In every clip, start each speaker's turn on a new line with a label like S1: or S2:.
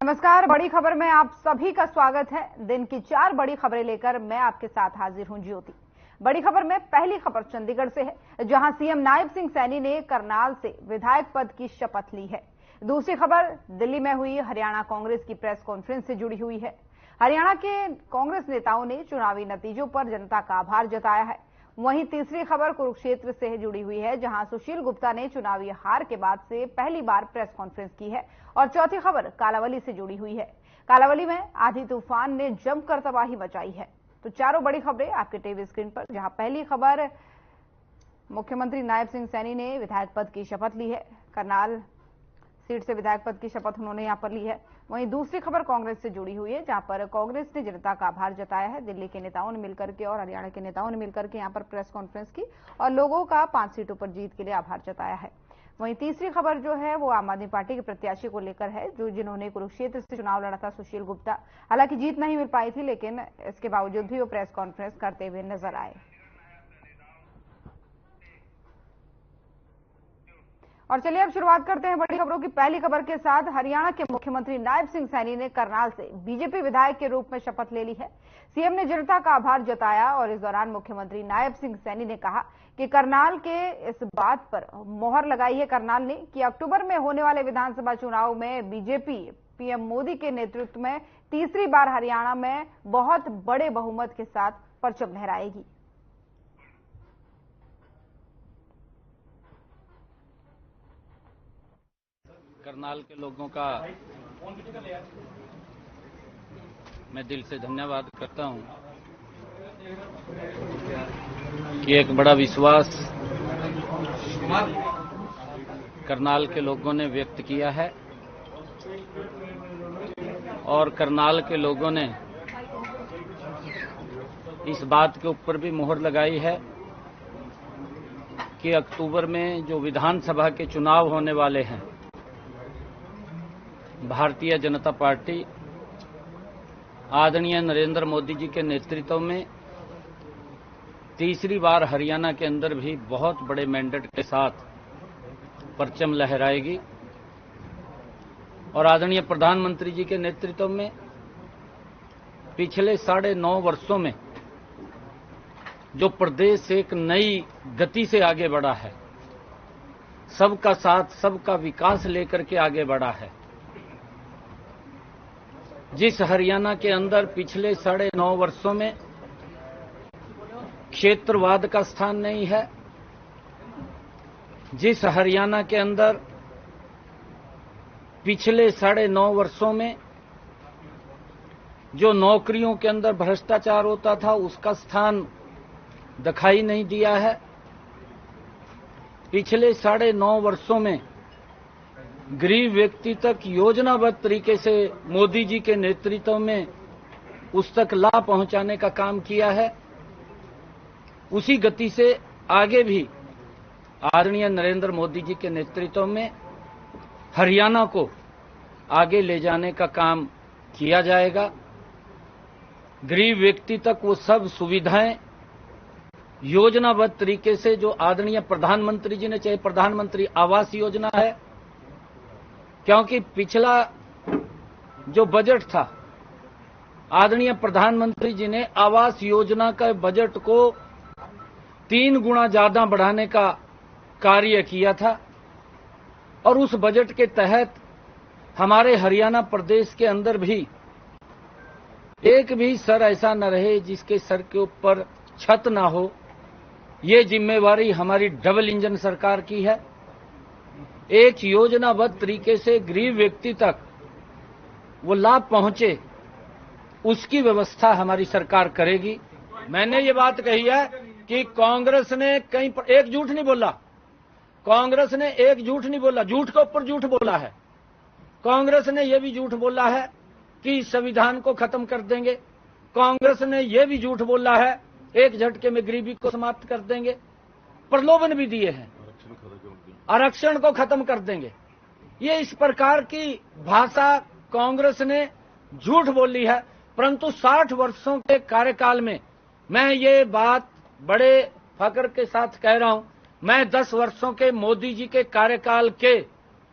S1: नमस्कार, बड़ी खबर में आप सभी का स्वागत है। दिन की 4 बड़ी खबरें लेकर मैं आपके साथ हाजिर हूं ज्योति। बड़ी खबर में पहली खबर चंडीगढ़ से है, जहां सीएम नायब सिंह सैनी ने करनाल से विधायक पद की शपथ ली है। दूसरी खबर दिल्ली में हुई हरियाणा कांग्रेस की प्रेस कॉन्फ्रेंस से जुड़ी हुई है। हरियाणा के कांग्रेस नेताओं ने चुनावी नतीजों पर जनता का आभार जताया है। वहीं तीसरी खबर कुरुक्षेत्र से जुड़ी हुई है, जहां सुशील गुप्ता ने चुनावी हार के बाद से पहली बार प्रेस कॉन्फ्रेंस की है। और चौथी खबर कालावली से जुड़ी हुई है। कालावली में आंधी तूफान ने जमकर तबाही मचाई है। तो चारों बड़ी खबरें आपके टीवी स्क्रीन पर, जहां पहली खबर मुख्यमंत्री नायब सिंह सैनी ने विधायक पद की शपथ ली है। करनाल सीट से विधायक पद की शपथ उन्होंने यहां पर ली है। वहीं दूसरी खबर कांग्रेस से जुड़ी हुई है, जहां पर कांग्रेस ने जनता का आभार जताया है। दिल्ली के नेताओं ने मिलकर के और हरियाणा के नेताओं ने मिलकर के यहां पर प्रेस कॉन्फ्रेंस की और लोगों का 5 सीटों पर जीत के लिए आभार जताया है। वहीं तीसरी खबर जो है वो आम आदमी पार्टी के प्रत्याशी को लेकर है, जिन्होंने कुरुक्षेत्र से चुनाव लड़ा था, सुशील गुप्ता। हालांकि जीत नहीं मिल पाई थी, लेकिन इसके बावजूद भी वो प्रेस कॉन्फ्रेंस करते हुए नजर आए। और चलिए अब शुरुआत करते हैं बड़ी खबरों की पहली खबर के साथ। हरियाणा के मुख्यमंत्री नायब सिंह सैनी ने करनाल से बीजेपी विधायक के रूप में शपथ ले ली है। सीएम ने जनता का आभार जताया और इस दौरान मुख्यमंत्री नायब सिंह सैनी ने कहा कि करनाल के इस बात पर मोहर लगाई है करनाल ने कि अक्टूबर में होने वाले विधानसभा चुनाव में बीजेपी पीएम मोदी के नेतृत्व में तीसरी बार हरियाणा में बहुत बड़े बहुमत के साथ परचम लहराएगी।
S2: करनाल के लोगों का मैं दिल से धन्यवाद करता हूं कि एक बड़ा विश्वास करनाल के लोगों ने व्यक्त किया है और करनाल के लोगों ने इस बात के ऊपर भी मोहर लगाई है कि अक्टूबर में जो विधानसभा के चुनाव होने वाले हैं, भारतीय जनता पार्टी आदरणीय नरेंद्र मोदी जी के नेतृत्व में तीसरी बार हरियाणा के अंदर भी बहुत बड़े मैंडेट के साथ परचम लहराएगी और आदरणीय प्रधानमंत्री जी के नेतृत्व में पिछले 9.5 वर्षों में जो प्रदेश एक नई गति से आगे बढ़ा है, सबका साथ सबका विकास लेकर के आगे बढ़ा है, जिस हरियाणा के अंदर पिछले 9.5 वर्षों में क्षेत्रवाद का स्थान नहीं है, जिस हरियाणा के अंदर पिछले 9.5 वर्षों में जो नौकरियों के अंदर भ्रष्टाचार होता था उसका स्थान दिखाई नहीं दिया है, पिछले 9.5 वर्षों में गरीब व्यक्ति तक योजनाबद्ध तरीके से मोदी जी के नेतृत्व में उस तक लाभ पहुंचाने का काम किया है, उसी गति से आगे भी आदरणीय नरेंद्र मोदी जी के नेतृत्व में हरियाणा को आगे ले जाने का काम किया जाएगा। गरीब व्यक्ति तक वो सब सुविधाएं योजनाबद्ध तरीके से जो आदरणीय प्रधानमंत्री जी ने, चाहे प्रधानमंत्री आवास योजना है, क्योंकि पिछला जो बजट था आदरणीय प्रधानमंत्री जी ने आवास योजना का बजट को 3 गुना ज्यादा बढ़ाने का कार्य किया था और उस बजट के तहत हमारे हरियाणा प्रदेश के अंदर भी एक भी सर ऐसा न रहे जिसके सर के ऊपर छत ना हो। ये जिम्मेवारी हमारी डबल इंजन सरकार की है। एक योजनाबद्ध तरीके से गरीब व्यक्ति तक वो लाभ पहुंचे, उसकी व्यवस्था हमारी सरकार करेगी। मैंने ये बात कही है कि कांग्रेस ने कहीं पर एक झूठ नहीं बोला, कांग्रेस ने एक झूठ नहीं बोला, झूठ के ऊपर झूठ बोला है। कांग्रेस ने यह भी झूठ बोला है कि संविधान को खत्म कर देंगे, कांग्रेस ने यह भी झूठ बोला है एक झटके में गरीबी को समाप्त कर देंगे, प्रलोभन भी दिए हैं, आरक्षण को खत्म कर देंगे। ये इस प्रकार की भाषा कांग्रेस ने झूठ बोली है, परंतु 60 वर्षों के कार्यकाल में मैं ये बात बड़े फख्र के साथ कह रहा हूं, मैं 10 वर्षों के मोदी जी के कार्यकाल के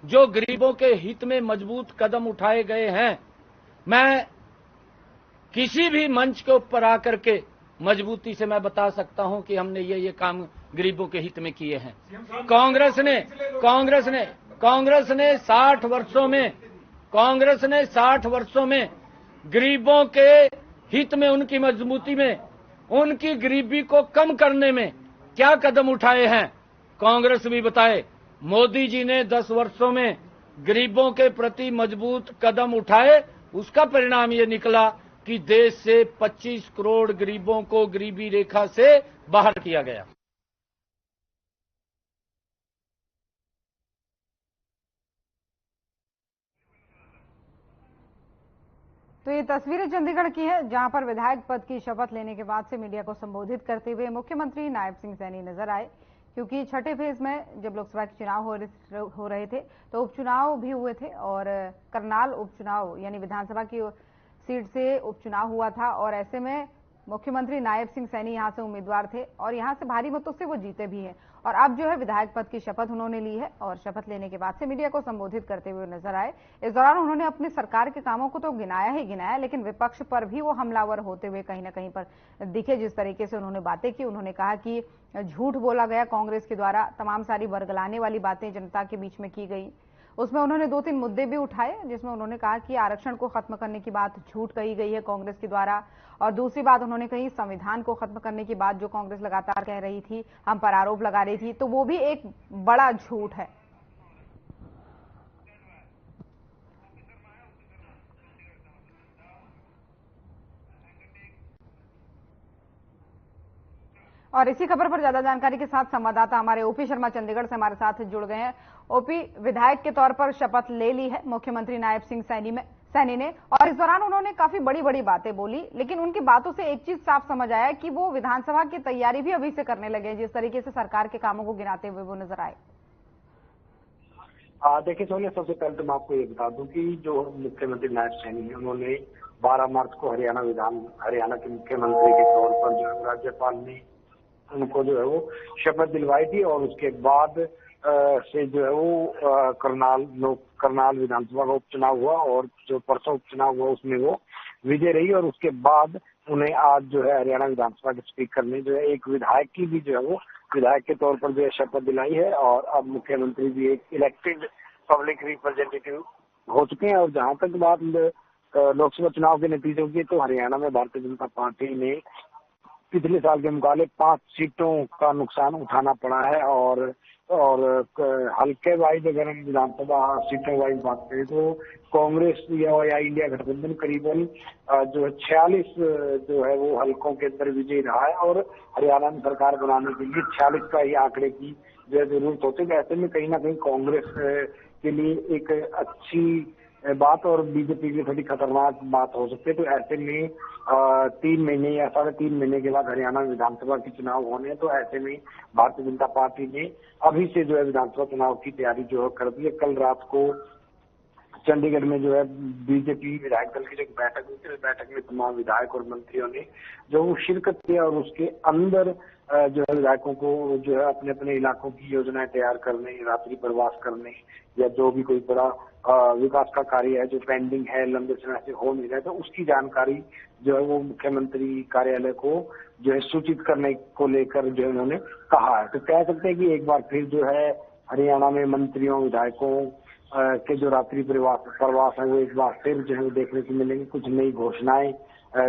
S2: जो गरीबों के हित में मजबूत कदम उठाए गए हैं, मैं किसी भी मंच के ऊपर आकर के मजबूती से मैं बता सकता हूं कि हमने ये काम गरीबों के हित में किए हैं। कांग्रेस ने 60 वर्षों में गरीबों के हित में, उनकी मजबूती में, उनकी गरीबी को कम करने में क्या कदम उठाए हैं, कांग्रेस भी बताए। मोदी जी ने 10 वर्षों में गरीबों के प्रति मजबूत कदम उठाए, उसका परिणाम ये निकला कि देश से 25 करोड़ गरीबों को गरीबी रेखा से बाहर किया गया।
S1: तो ये तस्वीरें चंडीगढ़ की है, जहां पर विधायक पद की शपथ लेने के बाद से मीडिया को संबोधित करते हुए मुख्यमंत्री नायब सिंह सैनी नजर आए। क्योंकि छठे फेज में जब लोकसभा के चुनाव हो रहे थे तो उपचुनाव भी हुए थे और करनाल उपचुनाव यानी विधानसभा की सीट से उपचुनाव हुआ था और ऐसे में मुख्यमंत्री नायब सिंह सैनी यहां से उम्मीदवार थे और यहां से भारी मतों से वो जीते भी हैं और अब जो है विधायक पद की शपथ उन्होंने ली है और शपथ लेने के बाद से मीडिया को संबोधित करते हुए नजर आए। इस दौरान उन्होंने अपनी सरकार के कामों को तो गिनाया ही गिनाया, लेकिन विपक्ष पर भी वो हमलावर होते हुए कहीं ना कहीं पर दिखे। जिस तरीके से उन्होंने बातें की, उन्होंने कहा कि झूठ बोला गया कांग्रेस के द्वारा, तमाम सारी वर्गलाने वाली बातें जनता के बीच में की गई। उसमें उन्होंने 2-3 मुद्दे भी उठाए, जिसमें उन्होंने कहा कि आरक्षण को खत्म करने की बात झूठ कही गई है कांग्रेस के द्वारा और दूसरी बात उन्होंने कही संविधान को खत्म करने की बात जो कांग्रेस लगातार कह रही थी, हम पर आरोप लगा रही थी, तो वो भी एक बड़ा झूठ है। और इसी खबर पर ज्यादा जानकारी के साथ संवाददाता हमारे ओपी शर्मा चंडीगढ़ से हमारे साथ जुड़ गए हैं। ओपी, विधायक के तौर पर शपथ ले ली है मुख्यमंत्री नायब सिंह सैनी ने और इस दौरान उन्होंने काफी बड़ी बड़ी बातें बोली, लेकिन उनकी बातों से एक चीज साफ समझ आया कि वो विधानसभा की तैयारी भी अभी से करने लगे, जिस तरीके से सरकार के कामों को गिनाते हुए वो नजर आए।
S3: देखिए सोनिया, सबसे पहले तो मैं आपको ये बता दूं कि जो मुख्यमंत्री नायब सैनी है उन्होंने 12 मार्च को हरियाणा के मुख्यमंत्री के तौर पर जो है राज्यपाल ने उनको जो है वो शपथ दिलवाई थी और उसके बाद से जो है वो करनाल विधानसभा का उपचुनाव हुआ और जो परसों उपचुनाव हुआ उसमें वो विजय रही और उसके बाद उन्हें आज जो है हरियाणा विधानसभा के स्पीकर ने जो है एक विधायक की भी जो है वो विधायक के तौर पर जो है शपथ दिलाई है और अब मुख्यमंत्री भी एक इलेक्टेड पब्लिक रिप्रेजेंटेटिव हो चुके हैं। और जहां तक बात लोकसभा चुनाव के नतीजों की, तो हरियाणा में भारतीय जनता पार्टी ने पिछले साल के मुकाबले 5 सीटों का नुकसान उठाना पड़ा है और हल्के वाइज अगर हम विधानसभा सीटों वाइज बात करें तो कांग्रेस या इंडिया गठबंधन करीबन जो है 46 जो है वो हल्कों के अंदर विजयी रहा है और हरियाणा में सरकार बनाने के लिए 46 का ही आंकड़े की जो है जरूरत होती है। ऐसे में कहीं ना कहीं कांग्रेस के लिए एक अच्छी बात और बीजेपी की थोड़ी खतरनाक बात हो सकती है। तो ऐसे में 3 महीने या 3.5 महीने के बाद हरियाणा में विधानसभा के चुनाव होने हैं, तो ऐसे में भारतीय जनता पार्टी ने अभी से जो है विधानसभा चुनाव की तैयारी जो है कर दी है। कल रात को चंडीगढ़ में जो है बीजेपी विधायक दल की जो बैठक हुई थी, उस बैठक में तमाम विधायक और मंत्रियों ने जो वो शिरकत किया और उसके अंदर जो है विधायकों को जो है अपने अपने इलाकों की योजनाएं तैयार करने, रात्रि प्रवास करने या जो भी कोई बड़ा विकास का कार्य है जो पेंडिंग है, लंबे समय से हो नहीं रहा है, तो उसकी जानकारी जो है वो मुख्यमंत्री कार्यालय को जो है सूचित करने को लेकर जो है उन्होंने कहा है। तो कह सकते हैं कि एक बार फिर जो है हरियाणा में मंत्रियों विधायकों के जो रात्रि प्रवास है वो एक बार फिर जो है देखने को मिलेंगे। कुछ नई घोषणाएं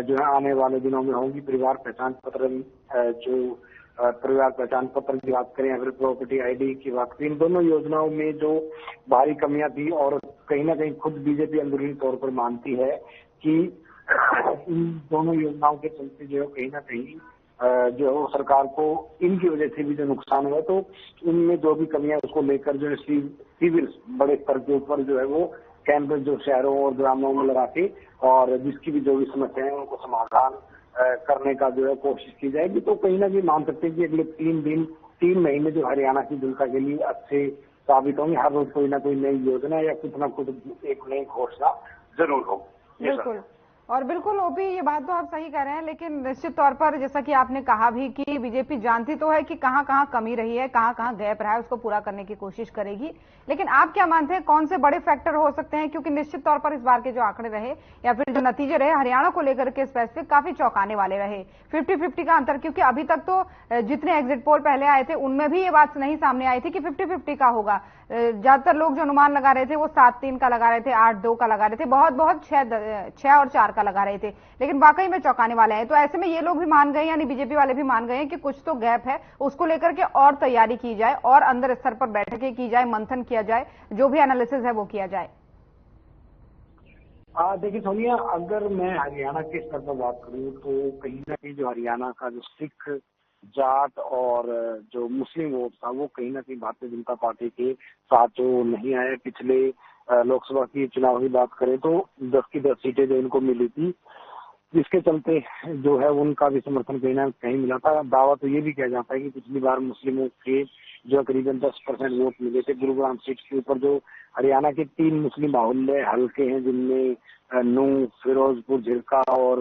S3: जो है आने वाले दिनों में होंगी। परिवार पहचान पत्र की बात करें या फिर प्रॉपर्टी आईडी की बात करें, इन दोनों योजनाओं में जो भारी कमियां थी और कहीं ना कहीं खुद बीजेपी अंदरूनी तौर पर मानती है कि इन दोनों योजनाओं के चलते जो है कहीं ना कहीं जो है सरकार को इनकी वजह से भी जो नुकसान हुआ, तो इनमें जो भी कमियां उसको लेकर जो है सिविल बड़े स्तर के ऊपर जो है वो कैंप जो शहरों और ग्रामों में लगा के और जिसकी भी जो भी समस्या है उनको समाधान करने का जो है कोशिश की जाएगी। तो कहीं ना कहीं मान सकते हैं कि अगले 3 महीने जो हरियाणा की जनता के लिए अच्छे साबित होंगे। हर रोज कोई ना कोई नई योजना या कुछ ना कुछ एक नई घोषणा जरूर हो।
S1: बिल्कुल और बिल्कुल ओपी, ये बात तो आप सही कह रहे हैं, लेकिन निश्चित तौर पर जैसा कि आपने कहा भी कि बीजेपी जानती तो है कि कहां कहां कमी रही है, कहां कहां गैप रहा है, उसको पूरा करने की कोशिश करेगी। लेकिन आप क्या मानते हैं कौन से बड़े फैक्टर हो सकते हैं? क्योंकि निश्चित तौर पर इस बार के जो आंकड़े रहे या फिर जो नतीजे रहे हरियाणा को लेकर के स्पेसिफिक काफी चौंकाने वाले रहे। 50-50 का अंतर, क्योंकि अभी तक तो जितने एग्जिट पोल पहले आए थे उनमें भी ये बात नहीं सामने आई थी कि 50-50 का होगा। ज्यादातर लोग जो अनुमान लगा रहे थे वो 7-3 का लगा रहे थे, 8-2 का लगा रहे थे, बहुत बहुत 6 और 4 का लगा रहे थे। लेकिन वाकई में चौंकाने वाले हैं। तो ऐसे में ये लोग भी मान गए, यानी बीजेपी वाले भी मान गए हैं कि कुछ तो गैप है, उसको लेकर के और तैयारी की जाए और अंदर स्तर पर बैठकें की जाए, मंथन किया जाए, जो भी एनालिसिस है वो किया जाए।
S3: देखिए सोनिया, अगर मैं हरियाणा के स्तर पर बात करूं तो कहीं ना कहीं जो हरियाणा का जो सिख, जाट और जो मुस्लिम वोट था वो कहीं ना कहीं भारतीय जनता पार्टी के साथ जो नहीं आया। पिछले लोकसभा की चुनाव की बात करें तो 10 की 10 सीटें जो इनको मिली थी, जिसके चलते जो है उनका भी समर्थन कहीं ना कहीं मिला था। दावा तो ये भी किया जाता है कि पिछली बार मुस्लिमों के जो करीबन 10% वोट मिले थे गुरुग्राम सीट के ऊपर, जो हरियाणा के 3 मुस्लिम बाहुल्य हल्के हैं जिनमें नूंह, फिरोजपुर, झिरका और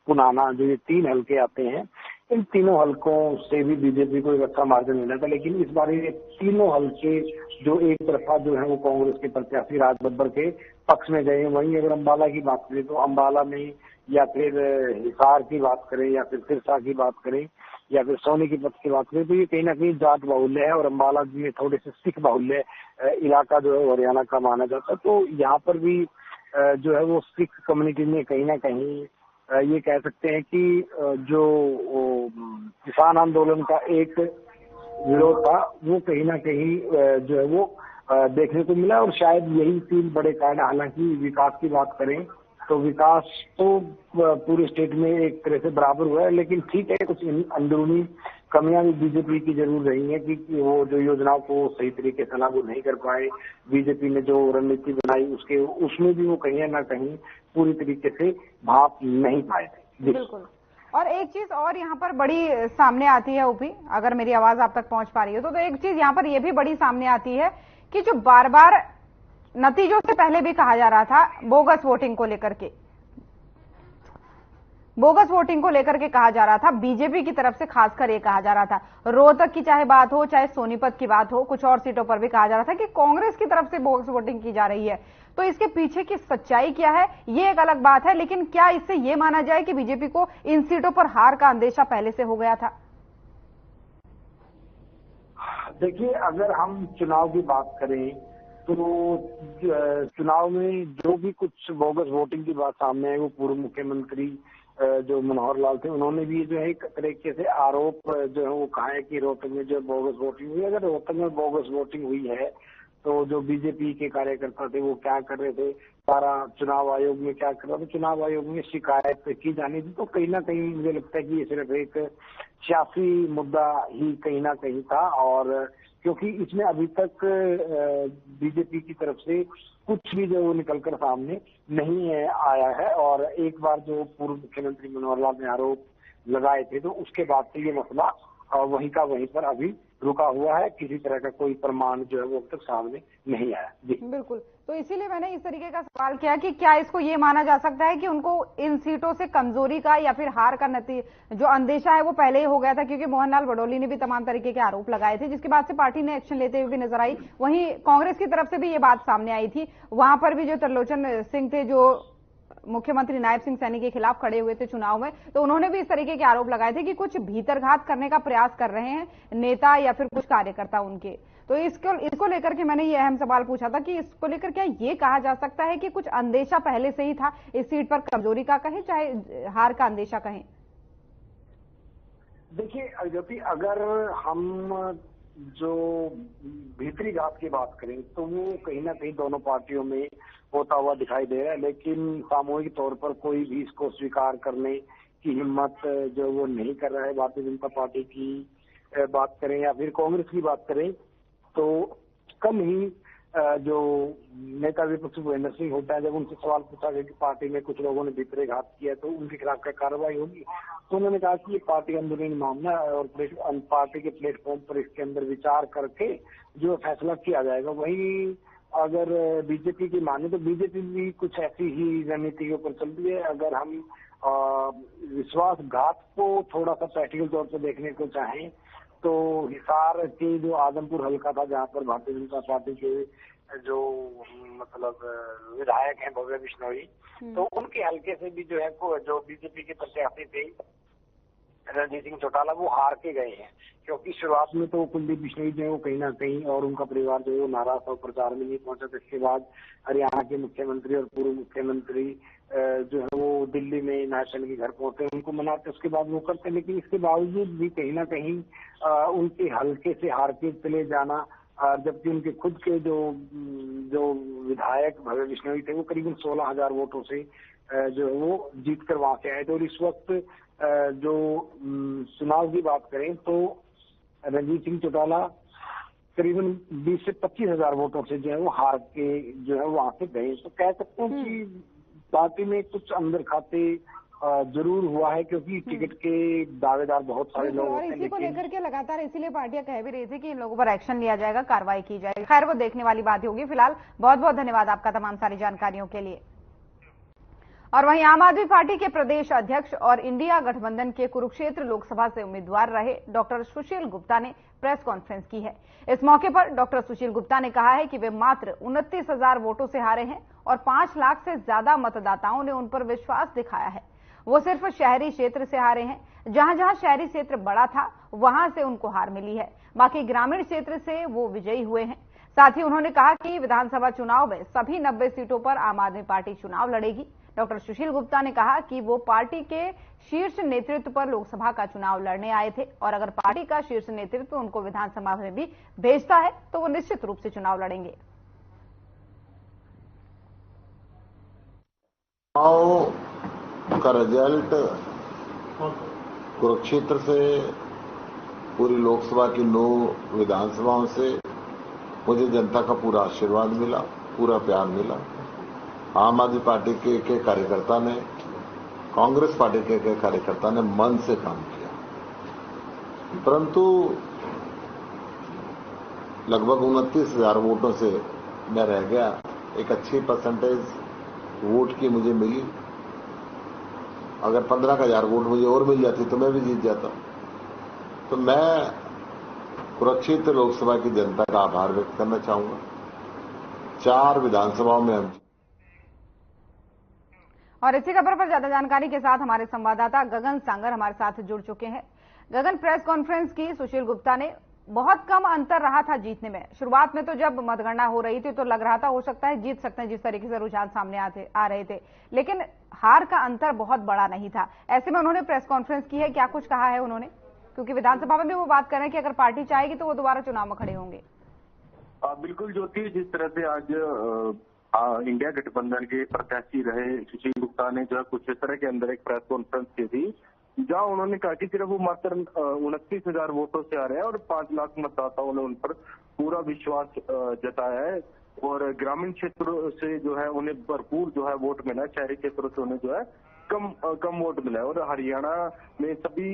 S3: पुनाना, जो ये 3 हल्के आते हैं, इन तीनों हल्कों से भी बीजेपी को एक अच्छा मार्जिन मिला था। लेकिन इस बार ये तीनों हल्के जो एक तरफा जो है वो कांग्रेस के प्रत्याशी राज बब्बर के पक्ष में गए हैं। वहीं अगर अम्बाला की बात करें तो अम्बाला में या फिर हिसार की बात करें या फिर सिरसा की बात करें या फिर सोनीपत की बात करें तो ये कहीं ना कहीं जाट बाहुल्य है और अम्बाला में थोड़े से सिख बाहुल्य इलाका जो है हरियाणा का माना जाता है। तो यहाँ पर भी जो है वो सिख कम्युनिटी में कहीं ना कहीं ये कह सकते हैं कि जो किसान आंदोलन का एक विरोध था वो कहीं ना कहीं जो है वो देखने को मिला और शायद यही 3 बड़े कारण। हालांकि विकास की बात करें तो विकास तो पूरे स्टेट में एक तरह से बराबर हुआ है, लेकिन ठीक है कुछ अंदरूनी कमियां भी बीजेपी की जरूर रही है कि वो जो योजनाओं को सही तरीके से लागू नहीं कर पाए। बीजेपी ने जो रणनीति बनाई उसमें भी वो कहीं ना कहीं पूरी तरीके से भाप नहीं पाए थे।
S1: बिल्कुल। और एक चीज और यहाँ पर बड़ी सामने आती है ओपी, अगर मेरी आवाज आप तक पहुंच पा रही हो तो एक चीज यहाँ पर यह भी बड़ी सामने आती है कि जो बार बार नतीजों से पहले भी कहा जा रहा था बोगस वोटिंग को लेकर के, बोगस वोटिंग को लेकर के कहा जा रहा था बीजेपी की तरफ से, खासकर ये कहा जा रहा था रोहतक की चाहे बात हो चाहे सोनीपत की बात हो, कुछ और सीटों पर भी कहा जा रहा था कि कांग्रेस की तरफ से बोगस वोटिंग की जा रही है। तो इसके पीछे की सच्चाई क्या है ये एक अलग बात है, लेकिन क्या इससे ये माना जाए कि बीजेपी को इन सीटों पर हार का अंदेशा पहले से हो गया था?
S3: देखिए, अगर हम चुनाव की बात करें तो चुनाव में जो भी कुछ बोगस वोटिंग की बात सामने आई वो पूर्व मुख्यमंत्री जो मनोहर लाल थे उन्होंने भी जो है एक तरीके से आरोप जो है वो कहा है कि रोहतक में जो बोगस वोटिंग हुई। अगर रोहतक में बोगस वोटिंग हुई है तो जो बीजेपी के कार्यकर्ता थे वो क्या कर रहे थे, सारा चुनाव आयोग में क्या कर रहा था, चुनाव आयोग में शिकायत की जानी थी। तो कहीं ना कहीं मुझे लगता है कि ये सिर्फ एक सियासी मुद्दा ही कहीं ना कहीं था, और क्योंकि इसमें अभी तक बीजेपी की तरफ से कुछ भी जो निकलकर सामने नहीं आया है। और एक बार जो पूर्व मुख्यमंत्री मनोहर लाल ने आरोप लगाए थे तो उसके बाद से ये मसला वहीं का वहीं पर अभी रुका हुआ है, किसी तरह का कोई प्रमाण जो है वो अब तक सामने नहीं आया। जी
S1: बिल्कुल, तो इसीलिए मैंने इस तरीके का सवाल किया कि क्या इसको ये माना जा सकता है कि उनको इन सीटों से कमजोरी का या फिर हार का जो अंदेशा है वो पहले ही हो गया था, क्योंकि मोहनलाल बडोली ने भी तमाम तरीके के आरोप लगाए थे जिसके बाद से पार्टी ने एक्शन लेते हुए भी नजर आई। वहीं कांग्रेस की तरफ से भी ये बात सामने आई थी, वहां पर भी जो त्रिलोचन सिंह थे जो मुख्यमंत्री नायब सिंह सैनी के खिलाफ खड़े हुए थे चुनाव में, तो उन्होंने भी इस तरीके के आरोप लगाए थे कि कुछ भीतरघात करने का प्रयास कर रहे हैं नेता या फिर कुछ कार्यकर्ता उनके। तो इसको लेकर के मैंने ये अहम सवाल पूछा था कि इसको लेकर क्या ये कहा जा सकता है कि कुछ अंदेशा पहले से ही था इस सीट पर, कमजोरी का कहें चाहे हार का अंदेशा कहें?
S3: देखिए ज्योति, अगर हम जो भीतरी घात की बात करें तो वो कहीं ना कहीं दोनों पार्टियों में होता हुआ दिखाई दे रहा है, लेकिन सामूहिक तौर पर कोई भी इसको स्वीकार करने की हिम्मत जो वो नहीं कर रहा है। भारतीय जनता पार्टी की बात करें या फिर कांग्रेस की बात करें तो कम ही जो नेता विपक्ष भूपेंद्र सिंह होता है, जब उनसे सवाल पूछा गया कि पार्टी में कुछ लोगों ने भीतरघात किया तो उनके खिलाफ क्या कार्रवाई होगी, तो उन्होंने कहा कि ये पार्टी अंदरूनी मामला है और पार्टी के प्लेटफॉर्म पर इसके अंदर विचार करके जो फैसला किया जाएगा। वही अगर बीजेपी की माने तो बीजेपी भी कुछ ऐसी ही रणनीति के ऊपर चलती है। अगर हम विश्वासघात को थोड़ा सा प्रैक्टिकल तौर पर देखने को चाहें तो हिसार के जो आदमपुर हल्का था, जहां पर भारतीय जनता पार्टी के जो मतलब विधायक हैं भव्य बिश्नोई, तो उनके हल्के से भी जो है जो बीजेपी के प्रत्याशी थे रणजीत सिंह चौटाला, वो हार के गए हैं। क्योंकि शुरुआत में तो कुलदीप बिश्नोई जो है वो कहीं ना कहीं और उनका परिवार जो है वो नाराज था, प्रचार में नहीं पहुंचा। तो इसके बाद हरियाणा के मुख्यमंत्री और पूर्व मुख्यमंत्री जो है वो दिल्ली में नायब सैनी के घर पहुंचे, उनको मनाते, उसके बाद वो करते। लेकिन इसके बावजूद भी कहीं ना कहीं उनके हल्के से हार के चले जाना, जबकि उनके खुद के जो विधायक भव्य बिश्नोई थे वो करीबन 16,000 वोटों से जो है वो जीत कर वहां से आए थे। और इस वक्त जो चुनाव की बात करें तो रणजीत सिंह चौटाला करीबन 20 से 25,000 वोटों से जो है वो हार के जो है वहां से गए। तो कह सकते हैं कि पार्टी में कुछ अंदर खाते जरूर हुआ है, क्योंकि टिकट के दावेदार बहुत सारे लोग
S1: और इसी को लेकर के लगातार इसीलिए पार्टियां कह भी रही थी कि इन लोगों पर एक्शन लिया जाएगा, कार्रवाई की जाएगी। खैर, वो देखने वाली बात होगी। फिलहाल बहुत बहुत धन्यवाद आपका तमाम सारी जानकारियों के लिए। और वहीं आम आदमी पार्टी के प्रदेश अध्यक्ष और इंडिया गठबंधन के कुरुक्षेत्र लोकसभा से उम्मीदवार रहे डॉक्टर सुशील गुप्ता ने प्रेस कॉन्फ्रेंस की है। इस मौके पर डॉक्टर सुशील गुप्ता ने कहा है कि वे मात्र 29,000 वोटों से हारे हैं और 5 लाख से ज्यादा मतदाताओं ने उन पर विश्वास दिखाया है। वो सिर्फ शहरी क्षेत्र से हारे हैं। जहां जहां शहरी क्षेत्र बड़ा था वहां से उनको हार मिली है, बाकी ग्रामीण क्षेत्र से वो विजयी हुए हैं। साथ ही उन्होंने कहा कि विधानसभा चुनाव में सभी 90 सीटों पर आम आदमी पार्टी चुनाव लड़ेगी। डॉक्टर सुशील गुप्ता ने कहा कि वो पार्टी के शीर्ष नेतृत्व पर लोकसभा का चुनाव लड़ने आए थे और अगर पार्टी का शीर्ष नेतृत्व उनको विधानसभा में भी भेजता है तो वो निश्चित रूप से चुनाव लड़ेंगे।
S4: चुनाव का रिजल्ट कुरुक्षेत्र से पूरी लोकसभा की 9 विधानसभाओं से मुझे जनता का पूरा आशीर्वाद मिला, पूरा प्यार मिला। आम आदमी पार्टी के कार्यकर्ता ने, कांग्रेस पार्टी के कार्यकर्ता ने मन से काम किया, परंतु लगभग 29,000 वोटों से मैं रह गया। एक अच्छी परसेंटेज वोट की मुझे मिली। अगर 15,000 वोट मुझे और मिल जाती तो मैं भी जीत जाता। तो मैं कुरुक्षेत्र लोकसभा की जनता का आभार व्यक्त करना चाहूंगा। 4 विधानसभाओं में हम।
S1: और इसी खबर पर ज्यादा जानकारी के साथ हमारे संवाददाता गगन सांगर हमारे साथ जुड़ चुके हैं। गगन, प्रेस कॉन्फ्रेंस की सुशील गुप्ता ने, बहुत कम अंतर रहा था जीतने में। शुरुआत में तो जब मतगणना हो रही थी तो लग रहा था हो सकता है जीत सकते हैं, जिस तरीके से रुझान सामने आ रहे थे, लेकिन हार का अंतर बहुत बड़ा नहीं था। ऐसे में उन्होंने प्रेस कॉन्फ्रेंस की है, क्या कुछ कहा है उन्होंने? क्योंकि विधानसभा में भी वो बात कर रहे हैं कि अगर पार्टी चाहेगी तो वो दोबारा चुनाव में खड़े होंगे।
S5: बिल्कुल ज्योति, जिस तरह से आज इंडिया गठबंधन के प्रत्याशी रहे सुशील गुप्ता ने जो है कुरुक्षेत्र के अंदर एक प्रेस कॉन्फ्रेंस की थी, जहां उन्होंने कहा कि सिर्फ वो मात्र 29,000 वोटों से आ रहे हैं और 5 लाख मतदाताओं ने उन पर पूरा विश्वास जताया है और ग्रामीण क्षेत्रों से जो है उन्हें भरपूर जो है वोट मिला, शहरी क्षेत्रों से उन्हें जो है कम वोट मिला है। और हरियाणा में सभी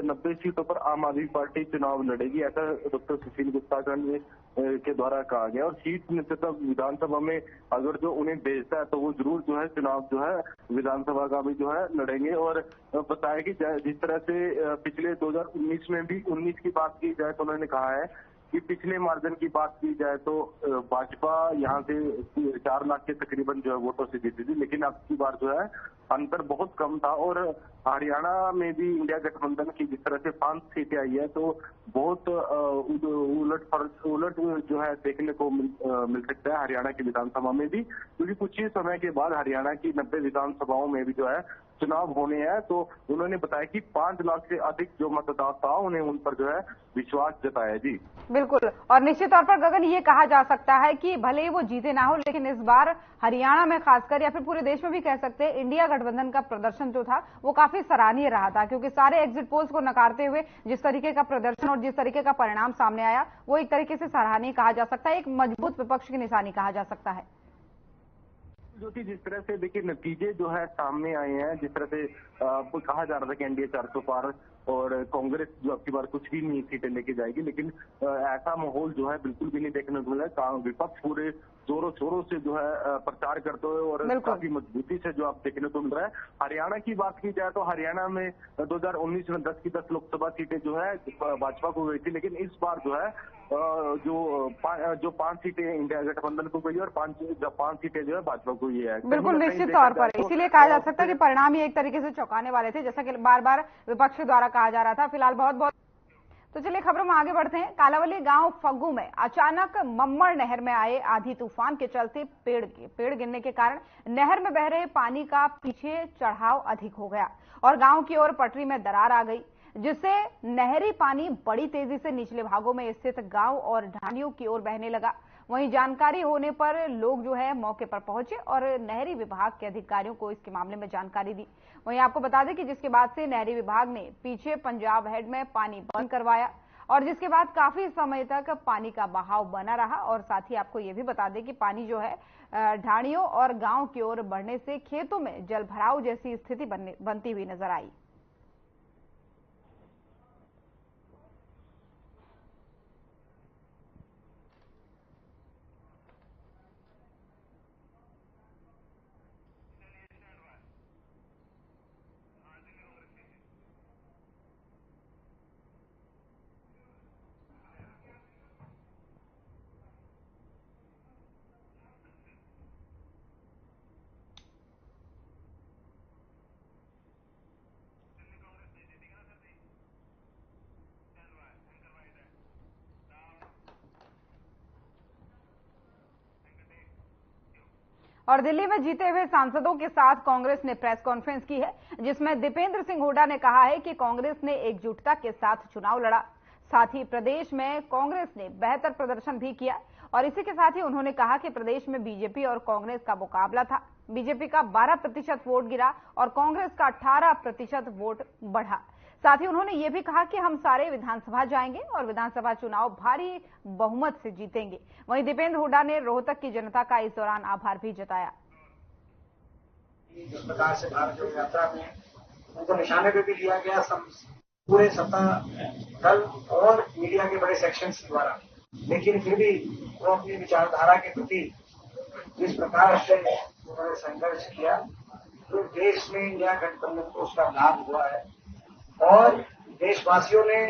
S5: 90 सीटों पर आम आदमी पार्टी चुनाव लड़ेगी, ऐसा डॉक्टर सुशील गुप्ता के द्वारा कहा गया। और सीट नेतृत्व विधानसभा में अगर जो उन्हें भेजता है तो वो जरूर जो है चुनाव जो है विधानसभा का भी जो है लड़ेंगे। और बताया कि जिस तरह से पिछले 2019 में भी 19 की बात की जाए तो उन्होंने कहा है कि पिछले मार्जिन की बात की जाए तो भाजपा यहाँ से 4 लाख के तकरीबन जो है वोटों से जीती थी, लेकिन अब की बार जो है अंतर बहुत कम था। और हरियाणा में भी इंडिया गठबंधन की जिस तरह से 5 सीटें आई है तो बहुत उलट जो है देखने को मिल सकता है हरियाणा की विधानसभा में भी, क्योंकि कुछ ही समय के बाद हरियाणा की 90 विधानसभाओं में भी जो है चुनाव होने हैं। तो उन्होंने बताया कि 5 लाख से अधिक जो मतदाता उन्हें उन पर जो है विश्वास जताया। जी
S1: बिल्कुल, और निश्चित तौर पर गगन ये कहा जा सकता है कि भले ही वो जीते ना हो, लेकिन इस बार हरियाणा में खासकर या फिर पूरे देश में भी कह सकते हैं इंडिया गठबंधन का प्रदर्शन जो था वो काफी सराहनीय रहा था, क्योंकि सारे एग्जिट पोल्स को नकारते हुए जिस तरीके का प्रदर्शन और जिस तरीके का परिणाम सामने आया वो एक तरीके से सराहनीय कहा जा सकता है, एक मजबूत विपक्ष की निशानी कहा जा सकता है।
S5: जो कि जिस तरह से देखिए नतीजे जो है सामने आए हैं, जिस तरह से कहा जा रहा था कि एनडीए 400 पार और कांग्रेस जो अब की बार कुछ भी नहीं सीटें लेके जाएगी। लेकिन ऐसा माहौल जो है बिल्कुल भी नहीं देखने को मिला है। विपक्ष पूरे जोरों शोरों से जो है प्रचार करते हुए और काफी मजबूती से जो आप देखने को मिल रहा है। हरियाणा की बात की जाए तो हरियाणा में 2019 में 10 की 10 लोकसभा सीटें जो है भाजपा को गई थी, लेकिन इस बार जो है जो 5 सीटें इंडिया गठबंधन को गई और 5 सीटें जो है भाजपा को ही है।
S1: बिल्कुल निश्चित तौर पर इसीलिए कहा जा सकता है कि परिणाम ही एक तरीके से चौंकाने वाले थे, जैसा कि बार बार विपक्ष द्वारा कहा जा रहा था। फिलहाल बहुत बहुत तो चलिए खबरों में आगे बढ़ते हैं। कालावली गांव फग्गू में अचानक मम्मड़ नहर में आए आंधी तूफान के चलते पेड़ गिरने के कारण नहर में बह रहे पानी का पीछे चढ़ाव अधिक हो गया और गांव की ओर पटरी में दरार आ गई, जिससे नहरी पानी बड़ी तेजी से निचले भागों में स्थित गांव और ढाणियों की ओर बहने लगा। वहीं जानकारी होने पर लोग जो है मौके पर पहुंचे और नहरी विभाग के अधिकारियों को इसके मामले में जानकारी दी। वहीं आपको बता दें कि जिसके बाद से नहरी विभाग ने पीछे पंजाब हेड में पानी बंद करवाया और जिसके बाद काफी समय तक पानी का बहाव बना रहा। और साथ ही आपको ये भी बता दें कि पानी जो है ढाणियों और गांव की ओर बढ़ने से खेतों में जल भराव जैसी स्थिति बनती हुई नजर आई। और दिल्ली में जीते हुए सांसदों के साथ कांग्रेस ने प्रेस कॉन्फ्रेंस की है, जिसमें दीपेंद्र सिंह हुड्डा ने कहा है कि कांग्रेस ने एकजुटता के साथ चुनाव लड़ा। साथ ही प्रदेश में कांग्रेस ने बेहतर प्रदर्शन भी किया और इसी के साथ ही उन्होंने कहा कि प्रदेश में बीजेपी और कांग्रेस का मुकाबला था। बीजेपी का 12% वोट गिरा और कांग्रेस का 18% वोट बढ़ा। साथ ही उन्होंने ये भी कहा कि हम सारे विधानसभा जाएंगे और विधानसभा चुनाव भारी बहुमत से जीतेंगे। वहीं दीपेंद्र हुड्डा ने रोहतक की जनता का इस दौरान आभार भी जताया।
S6: जिस प्रकार से भारत जोड़ो यात्रा में उनको निशाने पे भी लिया गया पूरे सत्ता दल और मीडिया के बड़े सेक्शंस द्वारा, लेकिन फिर भी वो अपनी विचारधारा के प्रति जिस प्रकार से उन्होंने संघर्ष किया तो देश में इंडिया गठबंधन को उसका लाभ हुआ है और देशवासियों ने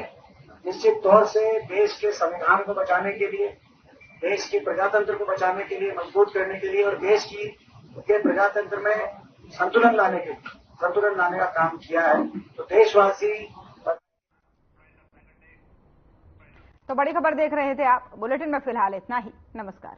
S6: निश्चित तौर से देश के संविधान को बचाने के लिए, देश के प्रजातंत्र को बचाने के लिए, मजबूत करने के लिए और देश के प्रजातंत्र में संतुलन लाने का काम किया है। तो देशवासी
S1: तो बड़ी खबर देख रहे थे आप। बुलेटिन में फिलहाल इतना ही। नमस्कार।